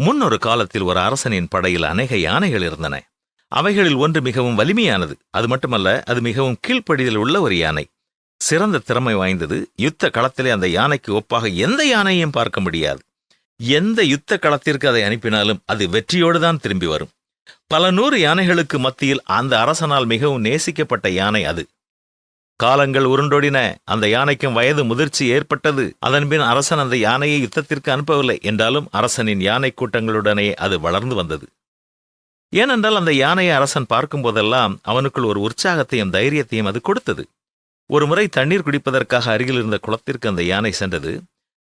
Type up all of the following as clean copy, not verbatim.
முன்னொரு காலத்தில் ஒரு அரசனின் படையில் அநேக யானைகள் இருந்தன. அவைகளில் ஒன்று மிகவும் வலிமையானது. அது மட்டுமல்ல, அது மிகவும் கீழ்ப்படிதல் உள்ள ஒரு யானை. சிறந்த திறமை வாய்ந்தது. யுத்த களத்திலே அந்த யானைக்கு ஒப்பாக எந்த யானையும் பார்க்க முடியாது. எந்த யுத்த களத்திற்கு அதை அனுப்பினாலும் அது வெற்றியோடு தான் திரும்பி வரும். பல 100 யானைகளுக்கு மத்தியில் அந்த அரசனால் மிகவும் நேசிக்கப்பட்ட யானை அது. காலங்கள் உருண்டோடின. அந்த யானைக்கும் வயது முதிர்ச்சி ஏற்பட்டது. அதன்பின் அரசன் அந்த யானையை யுத்தத்திற்கு அனுப்பவில்லை. என்றாலும் அரசனின் யானை கூட்டங்களுடனே அது வளர்ந்து வந்தது. ஏனென்றால் அந்த யானையை அரசன் பார்க்கும் போதெல்லாம் அவனுக்குள் ஒரு உற்சாகத்தையும் தைரியத்தையும் அது கொடுத்தது. ஒரு முறை தண்ணீர் குடிப்பதற்காக அருகில் இருந்த குளத்திற்கு அந்த யானை சென்றது.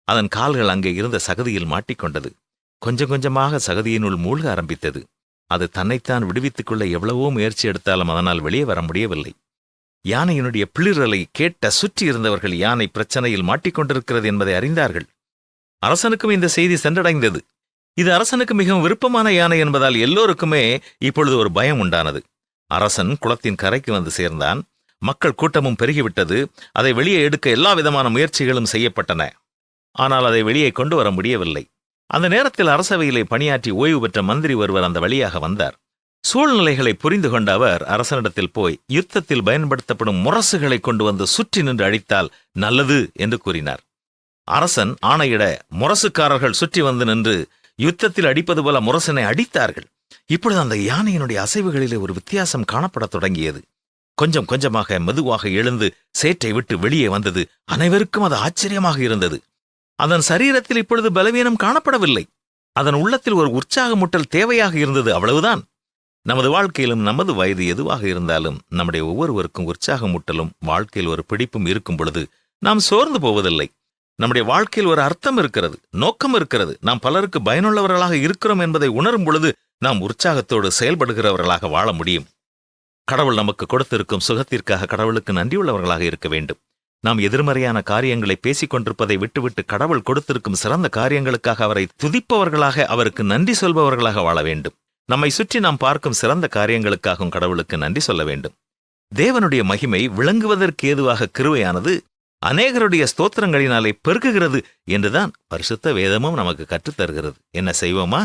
அதன் கால்கள் அங்கே இருந்த சகதியில் மாட்டிக்கொண்டது. கொஞ்சம் கொஞ்சமாக சகதியினுள் மூழ்க ஆரம்பித்தது. அது தன்னைத்தான் விடுவித்துக் கொள்ள எவ்வளவோ முயற்சி எடுத்தாலும் அதனால் வெளியே வர முடியவில்லை. யானையினுடைய பிளிரலை கேட்ட சுற்றி இருந்தவர்கள் யானை பிரச்சனையில் மாட்டிக்கொண்டிருக்கிறது என்பதை அறிந்தார்கள். அரசனுக்கும் இந்த செய்தி சென்றடைந்தது. இது அரசனுக்கு மிகவும் விருப்பமான யானை என்பதால் எல்லோருக்குமே இப்பொழுது ஒரு பயம் உண்டானது. அரசன் குளத்தின் கரைக்கு வந்து சேர்ந்தான். மக்கள் கூட்டமும் பெருகிவிட்டது. அதை வெளியே எடுக்க எல்லா விதமான முயற்சிகளும் செய்யப்பட்டன. ஆனால் அதை வெளியே கொண்டு வர முடியவில்லை. அந்த நேரத்தில் அரசவையிலே பணியாற்றி ஓய்வு பெற்ற மந்திரி ஒருவர் அந்த வழியாக வந்தார். சூழ்நிலைகளை புரிந்து கொண்ட அவர் அரசனிடத்தில் போய் யுத்தத்தில் பயன்படுத்தப்படும் முரசுகளை கொண்டு வந்து சுற்றி நின்று அடித்தால் நல்லது என்று கூறினார். அரசன் ஆணையிட முரசுக்காரர்கள் சுற்றி வந்து நின்று யுத்தத்தில் அடிப்பது போல முரசனை அடித்தார்கள். இப்பொழுது அந்த யானையினுடைய அசைவுகளிலே ஒரு வித்தியாசம் காணப்படத் தொடங்கியது. கொஞ்சம் கொஞ்சமாக மெதுவாக எழுந்து சேற்றை விட்டு வெளியே வந்தது. அனைவருக்கும் அது ஆச்சரியமாக இருந்தது. அதன் சரீரத்தில் இப்பொழுது பலவீனம் காணப்படவில்லை. அதன் உள்ளத்தில் ஒரு உற்சாகமூட்டல் தேவையாக இருந்தது, அவ்வளவுதான். நமது வாழ்க்கையிலும் நமது வயது எதுவாக இருந்தாலும் நம்முடைய ஒவ்வொருவருக்கும் உற்சாகமூட்டலும் வாழ்க்கையில் ஒரு பிடிப்பும் இருக்கும் பொழுது நாம் சோர்ந்து போவதில்லை. நம்முடைய வாழ்க்கையில் ஒரு அர்த்தம் இருக்கிறது, நோக்கம் இருக்கிறது. நாம் பலருக்கு பயனுள்ளவர்களாக இருக்கிறோம் என்பதை உணரும் பொழுது நாம் உற்சாகத்தோடு செயல்படுகிறவர்களாக வாழ முடியும். கடவுள் நமக்கு கொடுத்திருக்கும் சுகத்திற்காக கடவுளுக்கு நன்றியுள்ளவர்களாக இருக்க வேண்டும். நாம் எதிர்மறையான காரியங்களை பேசிக் கொண்டிருப்பதை விட்டுவிட்டு கடவுள் கொடுத்திருக்கும் சிறந்த காரியங்களுக்காக அவரை துதிப்பவர்களாக, அவருக்கு நன்றி சொல்பவர்களாக வாழ வேண்டும். நம்மை சுற்றி நாம் பார்க்கும் சிறந்த காரியங்களுக்காகவும் கடவுளுக்கு நன்றி சொல்ல வேண்டும். தேவனுடைய மகிமை விளங்குவதற்கு ஏதுவாக கிருபையானது அநேகருடைய ஸ்தோத்திரங்களினாலே பெருகுகிறது என்றுதான் பரிசுத்த வேதமும் நமக்கு கற்றுத்தருகிறது. என்ன செய்வோமா?